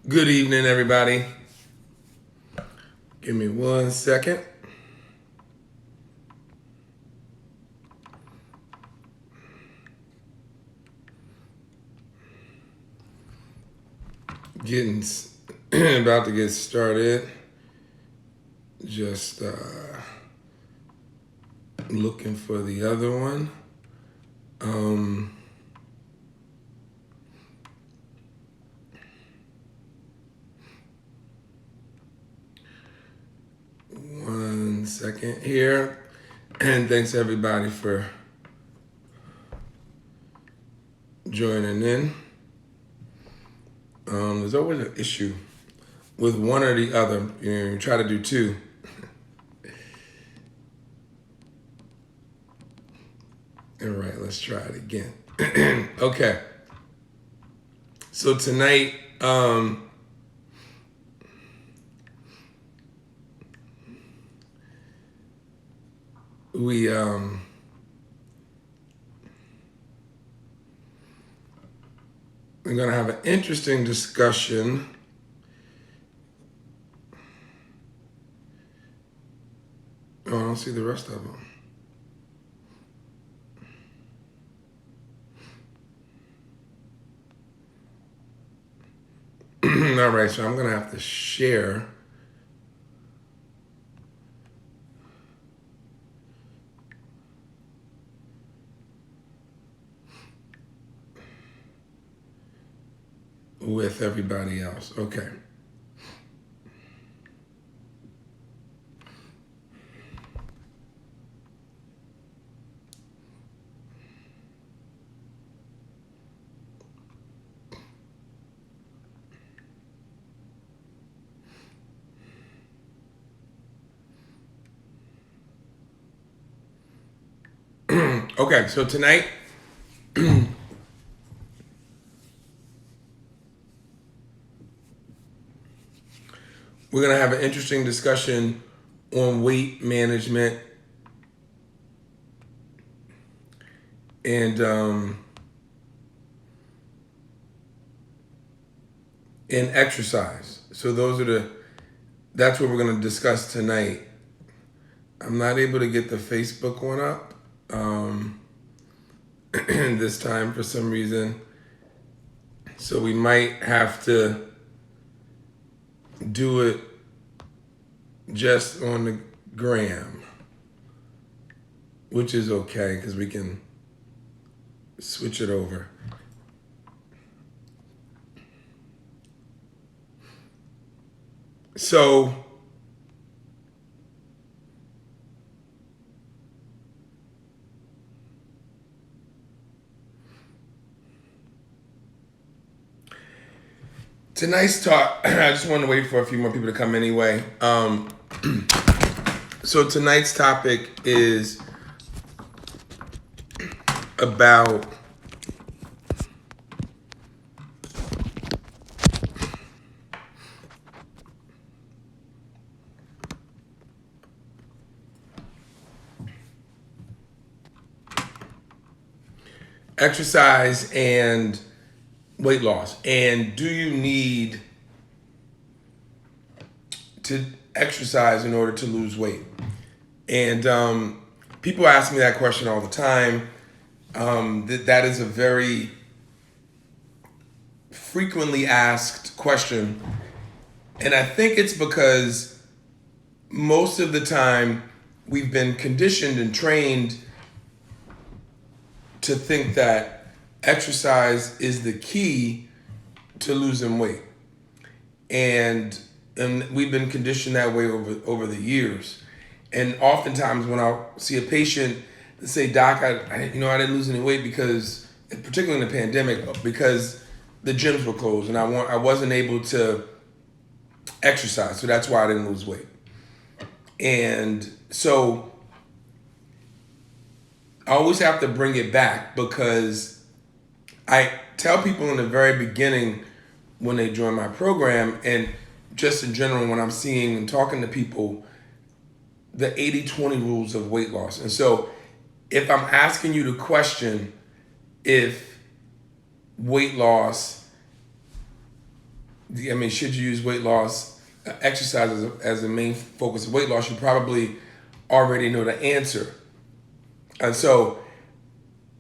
Good evening, everybody. Give me 1 second. Getting about to get started. Just looking for the other one. One second here. And thanks everybody for joining in. There's always an issue with one or the other. You try to do two. All right, let's try it again. Okay. So tonight, we're gonna have an interesting discussion. Oh, I don't see the rest of them. All right, so I'm gonna have to share. With everybody else. Okay. Okay, so tonight we're gonna have an interesting discussion on weight management and exercise. So that's what we're gonna discuss tonight. I'm not able to get the Facebook one up this time for some reason. So we might have to do it just on the gram, which is okay because we can switch it over. So tonight's talk, I just want to wait for a few more people to come anyway. So tonight's topic is about exercise and weight loss. And do you need to exercise in order to lose weight? And people ask me that question all the time. That is a very frequently asked question. And I think it's because most of the time we've been conditioned and trained to think that exercise is the key to losing weight. And we've been conditioned that way over the years. And oftentimes when I see a patient that say, "Doc, I didn't lose any weight because, particularly in the pandemic, because the gyms were closed and I wasn't able to exercise, so that's why I didn't lose weight." And so I always have to bring it back because I tell people in the very beginning when they join my program, and just in general when I'm seeing and talking to people, the 80-20 rules of weight loss. And so if I'm asking you to question if weight loss should you use weight loss exercise as a main focus of weight loss? You probably already know the answer. And so,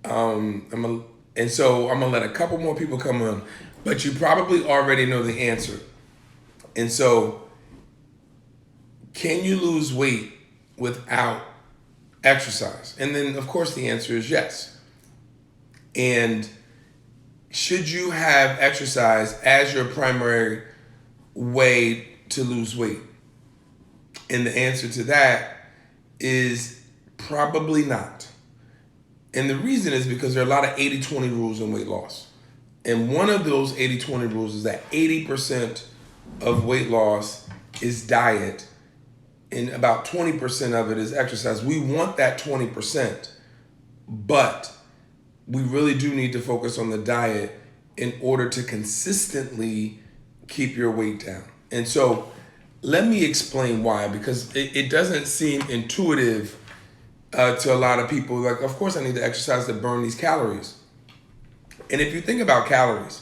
I'm gonna let a couple more people come on, but you probably already know the answer. And so, can you lose weight without exercise? And then, of course, the answer is yes. And should you have exercise as your primary way to lose weight? And the answer to that is probably not. And the reason is because there are a lot of 80-20 rules in weight loss. And one of those 80-20 rules is that 80% of weight loss is diet and about 20% of it is exercise. We want that 20%, but we really do need to focus on the diet in order to consistently keep your weight down. And so let me explain why, because it doesn't seem intuitive to a lot of people. Like, of course I need to exercise to burn these calories. And if you think about calories,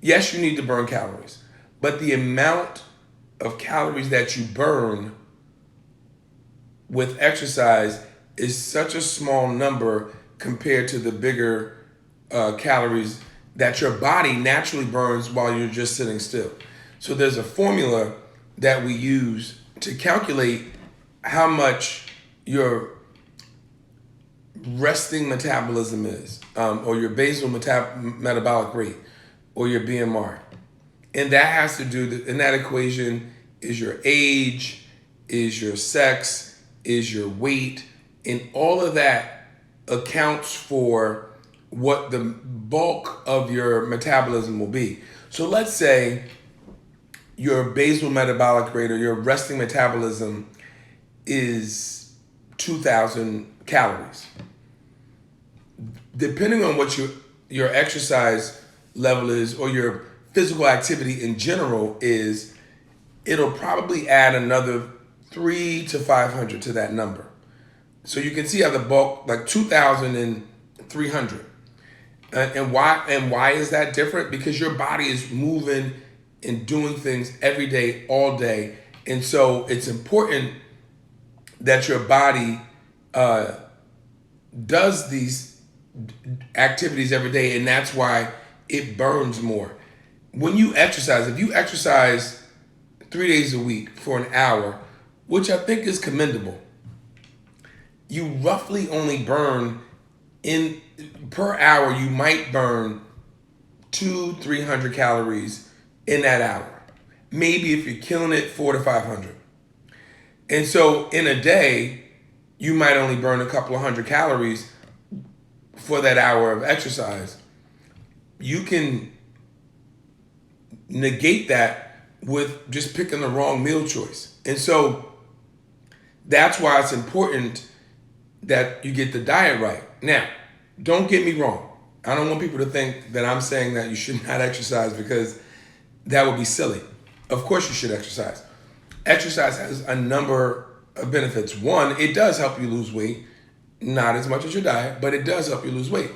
yes, you need to burn calories, but the amount of calories that you burn with exercise is such a small number compared to the bigger calories that your body naturally burns while you're just sitting still. So there's a formula that we use to calculate how much your resting metabolism is, or your basal metabolic rate, or your BMR. And that has to do, in that equation is your age, is your sex, is your weight, and all of that accounts for what the bulk of your metabolism will be. So let's say your basal metabolic rate or your resting metabolism is 2,000 calories. Depending on what your exercise level is or your physical activity in general is, it'll probably add another 300 to 500 to that number. So you can see how the bulk, like 2,300. And why is that different? Because your body is moving and doing things every day, all day. And so it's important that your body does these activities every day, and that's why it burns more. When you exercise, if you exercise 3 days a week for an hour, which I think is commendable, you roughly only burn per hour, you might burn 200-300 calories in that hour. Maybe if you're killing it, 400 to 500. And so in a day, you might only burn a couple of hundred calories for that hour of exercise. You can negate that with just picking the wrong meal choice. And so that's why it's important that you get the diet right. Now, don't get me wrong. I don't want people to think that I'm saying that you should not exercise, because that would be silly. Of course you should exercise. Exercise has a number of benefits. One, it does help you lose weight. Not as much as your diet, but it does help you lose weight.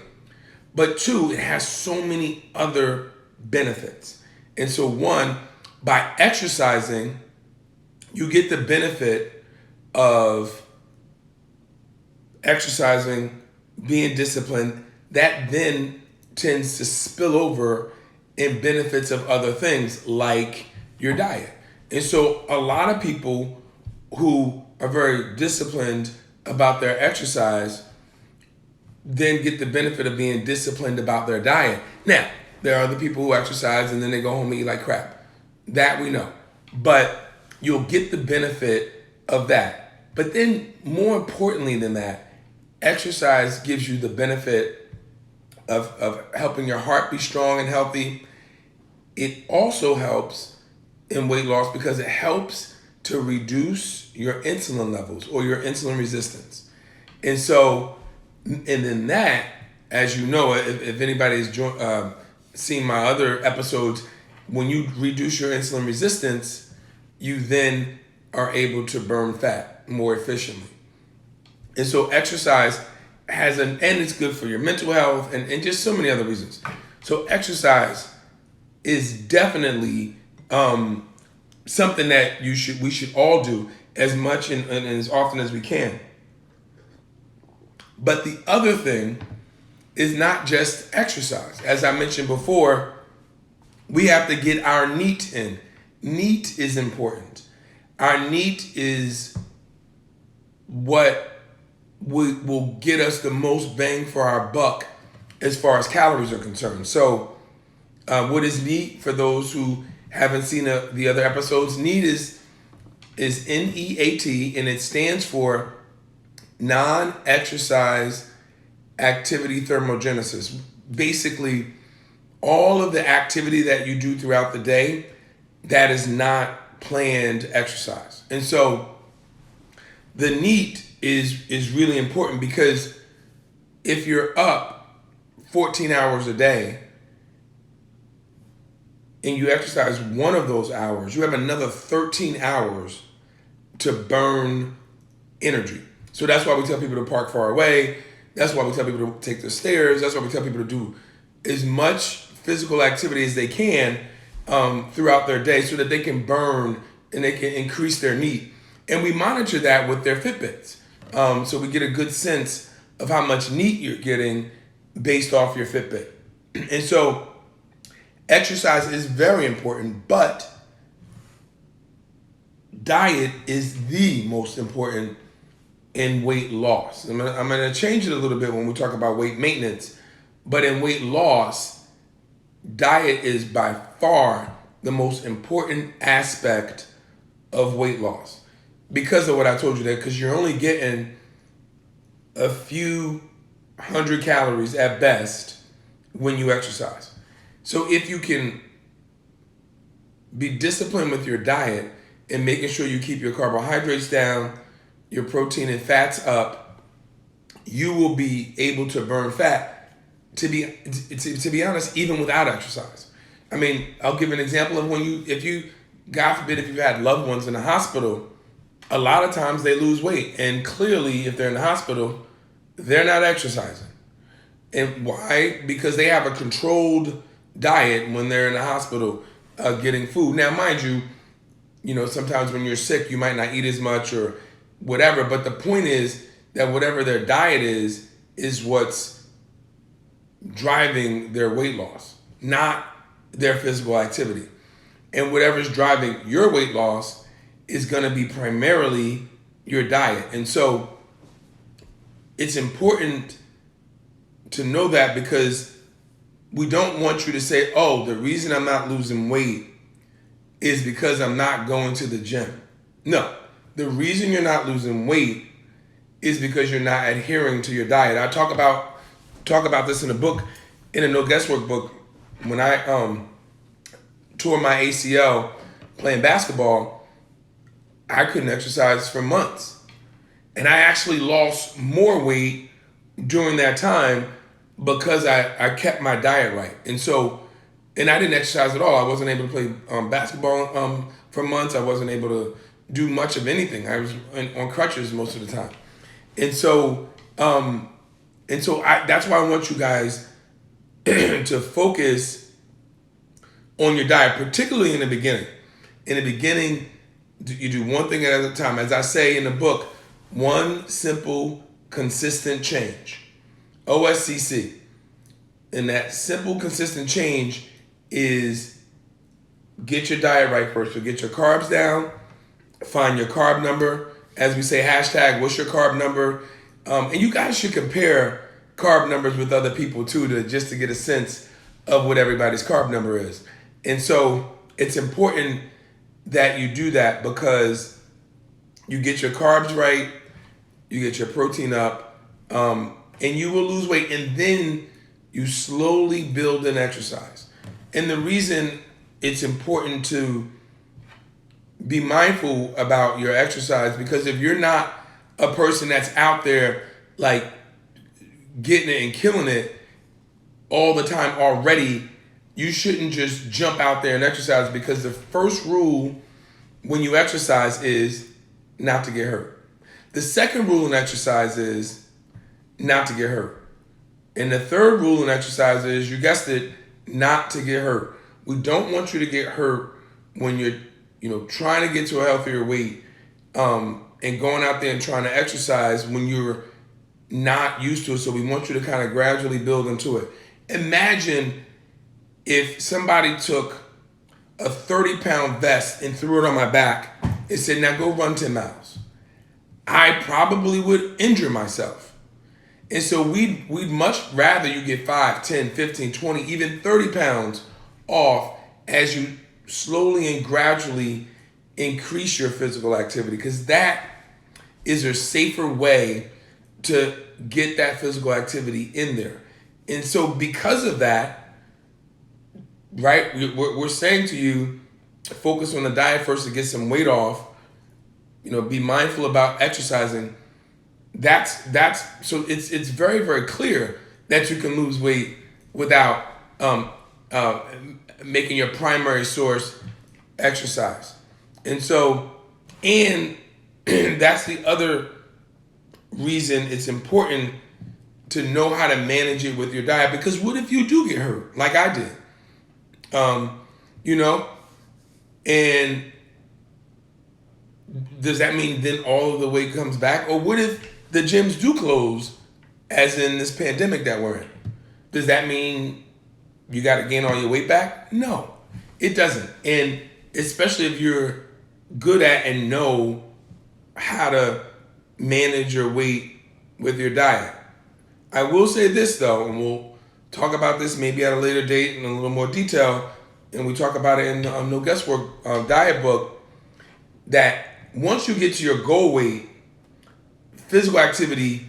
But two, it has so many other benefits. And so one, by exercising, you get the benefit of exercising, being disciplined. That then tends to spill over in benefits of other things like your diet. And so a lot of people who are very disciplined about their exercise then get the benefit of being disciplined about their diet. Now, there are other people who exercise and then they go home and eat like crap. That we know. But you'll get the benefit of that. But then more importantly than that, exercise gives you the benefit of helping your heart be strong and healthy. It also helps in weight loss because it helps to reduce your insulin levels or your insulin resistance. And so, and then that, as you know, if anybody's seen my other episodes, when you reduce your insulin resistance, you then are able to burn fat more efficiently. And so exercise and it's good for your mental health and just so many other reasons. So exercise is definitely something that we should all do as much and as often as we can. But the other thing is not just exercise. As I mentioned before, we have to get our NEAT in. NEAT is important. Our NEAT is what will get us the most bang for our buck as far as calories are concerned. So what is NEAT for those who haven't seen the other episodes? NEAT is NEAT, and it stands for non-exercise activity thermogenesis. Basically, all of the activity that you do throughout the day that is not planned exercise. And so the NEAT is really important, because if you're up 14 hours a day and you exercise one of those hours, you have another 13 hours to burn energy. So that's why we tell people to park far away. That's why we tell people to take the stairs. That's why we tell people to do as much physical activity as they can throughout their day, so that they can burn and they can increase their NEAT. And we monitor that with their Fitbits. So we get a good sense of how much NEAT you're getting based off your Fitbit. And so exercise is very important, but diet is the most important in weight loss. I'm gonna change it a little bit when we talk about weight maintenance, but in weight loss, diet is by far the most important aspect of weight loss, because of what I told you there, because you're only getting a few hundred calories at best when you exercise. So if you can be disciplined with your diet and making sure you keep your carbohydrates down, your protein and fats up, you will be able to burn fat, to be honest, even without exercise. I mean, I'll give an example of if you, God forbid, if you've had loved ones in the hospital, a lot of times they lose weight. And clearly, if they're in the hospital, they're not exercising. And why? Because they have a controlled diet when they're in the hospital getting food. Now, mind you, sometimes when you're sick, you might not eat as much or whatever. But the point is that whatever their diet is what's driving their weight loss, not their physical activity. And whatever's driving your weight loss is going to be primarily your diet. And so it's important to know that, because we don't want you to say, oh, the reason I'm not losing weight is because I'm not going to the gym. No, the reason you're not losing weight is because you're not adhering to your diet. I talk about this in a book, in a No Guesswork book. When I tore my ACL playing basketball, I couldn't exercise for months. And I actually lost more weight during that time because I kept my diet right. And I didn't exercise at all. I wasn't able to play basketball for months. I wasn't able to do much of anything. I was on crutches most of the time. And so that's why I want you guys to focus on your diet, particularly in the beginning. In the beginning, you do one thing at a time. As I say in the book, one simple, consistent change. OSCC. And that simple, consistent change is get your diet right first. So get your carbs down, find your carb number. As we say, hashtag, what's your carb number? And you guys should compare carb numbers with other people too, just to get a sense of what everybody's carb number is. And so it's important that you do that, because you get your carbs right, you get your protein up, and you will lose weight. And then you slowly build in exercise. And the reason it's important to be mindful about your exercise, because if you're not a person that's out there like getting it and killing it all the time already, you shouldn't just jump out there and exercise, because the first rule when you exercise is not to get hurt. The second rule in exercise is not to get hurt. And the third rule in exercise is, you guessed it, not to get hurt. We don't want you to get hurt when you're, trying to get to a healthier weight, and going out there and trying to exercise when you're not used to it. So we want you to kind of gradually build into it. Imagine if somebody took a 30-pound vest and threw it on my back and said, now go run 10 miles. I probably would injure myself. And so we'd much rather you get 5, 10, 15, 20, even 30 pounds off as you slowly and gradually increase your physical activity, because that is a safer way to get that physical activity in there. And so because of that, right, we're saying to you, focus on the diet first to get some weight off, be mindful about exercising. That's so it's very, very clear that you can lose weight without making your primary source exercise. And so, and that's the other reason it's important to know how to manage it with your diet, because what if you do get hurt like I did? And does that mean then all of the weight comes back? Or what if the gyms do close, as in this pandemic that we're in? Does that mean you got to gain all your weight back? No, it doesn't. And especially if you're good at and know how to manage your weight with your diet. I will say this though, and we'll talk about this maybe at a later date in a little more detail, and we talk about it in the No Guesswork Diet book, that once you get to your goal weight, physical activity,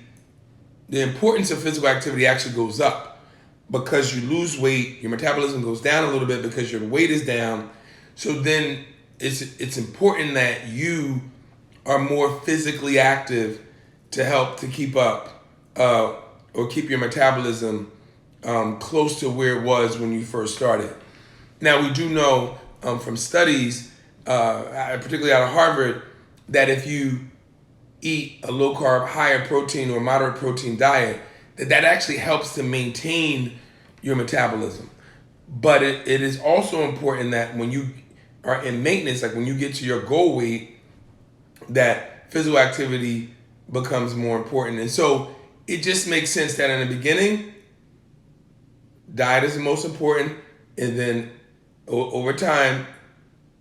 the importance of physical activity actually goes up, because you lose weight, your metabolism goes down a little bit because your weight is down. So then it's important that you are more physically active to help to keep up or keep your metabolism close to where it was when you first started. Now, we do know from studies, particularly out of Harvard, that if you eat a low carb, higher protein or moderate protein diet, that actually helps to maintain your metabolism. But it is also important that when you are in maintenance, like when you get to your goal weight, that physical activity becomes more important. And so it just makes sense that in the beginning, diet is the most important, and then over time,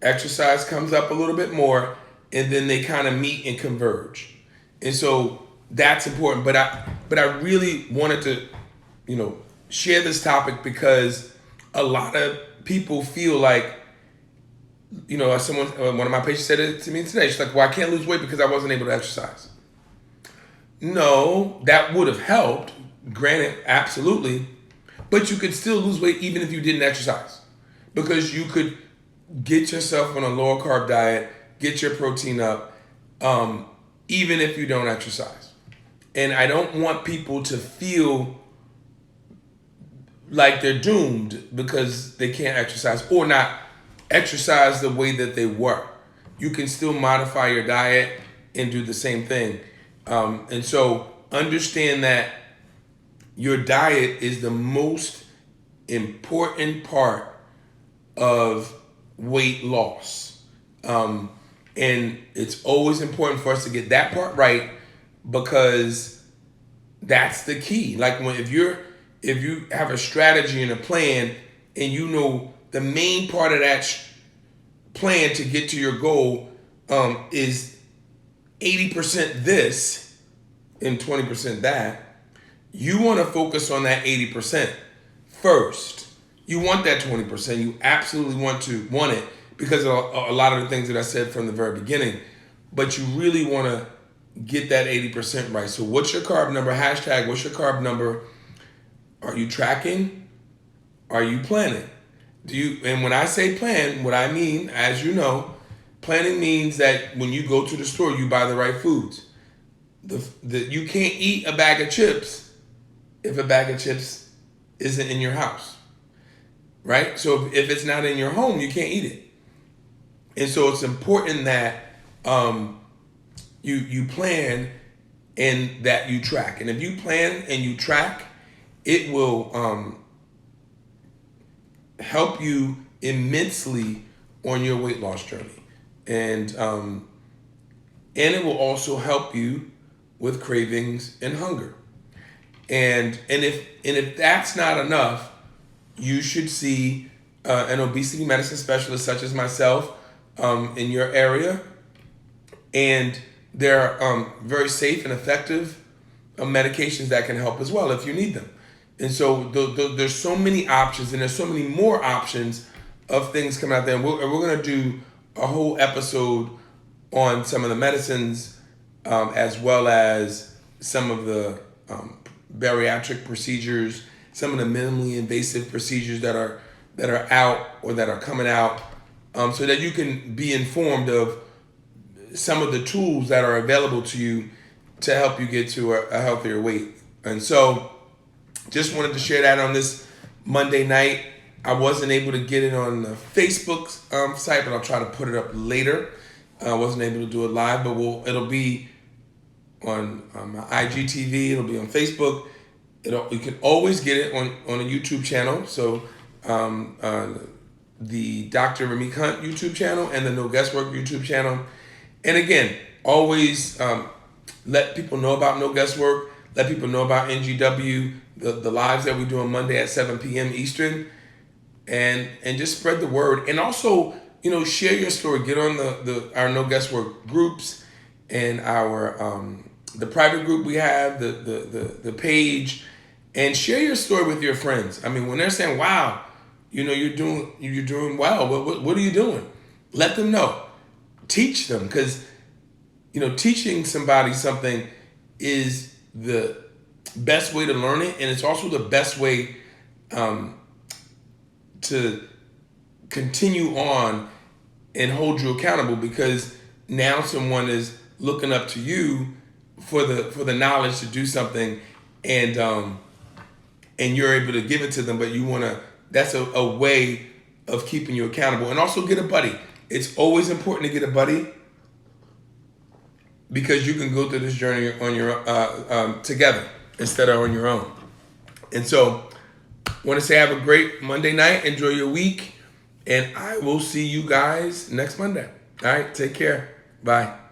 exercise comes up a little bit more, and then they kind of meet and converge. And so that's important. But I really wanted to, share this topic, because a lot of people feel like, one of my patients said it to me today. She's like, well, I can't lose weight because I wasn't able to exercise. No, that would have helped, granted, absolutely. But you could still lose weight even if you didn't exercise, because you could get yourself on a lower carb diet, get your protein up, even if you don't exercise. And I don't want people to feel like they're doomed because they can't exercise or not exercise the way that they were. You can still modify your diet and do the same thing. And so understand that your diet is the most important part of weight loss. And it's always important for us to get that part right, because that's the key. Like if you have a strategy and a plan, and you know the main part of that plan to get to your goal is 80% this and 20% that, you want to focus on that 80% first. You want that 20%. You absolutely want it because of a lot of the things that I said from the very beginning. But you really want to get that 80% right. So what's your carb number? Hashtag, what's your carb number? Are you tracking? Are you planning? And when I say plan, what I mean, as you know, planning means that when you go to the store, you buy the right foods. You can't eat a bag of chips if a bag of chips isn't in your house, right? So if it's not in your home, you can't eat it. And so it's important that you plan and that you track. And if you plan and you track, it will help you immensely on your weight loss journey. And it will also help you with cravings and hunger. And if that's not enough, you should see an obesity medicine specialist such as myself in your area. And there are very safe and effective medications that can help as well if you need them. And so there's so many options, and there's so many more options of things coming out there. And we're going to do a whole episode on some of the medicines, as well as some of the bariatric procedures, some of the minimally invasive procedures that are out or that are coming out, so that you can be informed of some of the tools that are available to you to help you get to a healthier weight. And so just wanted to share that on this Monday night. I wasn't able to get it on the Facebook site, but I'll try to put it up later. I wasn't able to do it live, but it'll be on my IGTV. It'll be on Facebook. You can always get it on a YouTube channel. So the Dr. Ramik Hunt YouTube channel and the No Guesswork YouTube channel. And again, always let people know about No Guesswork. Let people know about NGW, the lives that we do on Monday at 7 p.m. Eastern. And just spread the word. And also, share your story. Get on our No Guesswork groups and our the private group we have, the page, and share your story with your friends. I mean, when they're saying, "Wow, you're doing well. What are you doing?" Let them know. Teach them, because teaching somebody something is the best way to learn it, and it's also the best way to continue on and hold you accountable, because now someone is looking up to you for the knowledge to do something, and you're able to give it to them, but that's a way of keeping you accountable. And also get a buddy. It's always important to get a buddy, because you can go through this journey on your together instead of on your own. And so want to say have a great Monday night. Enjoy your week. And I will see you guys next Monday. All right. Take care. Bye.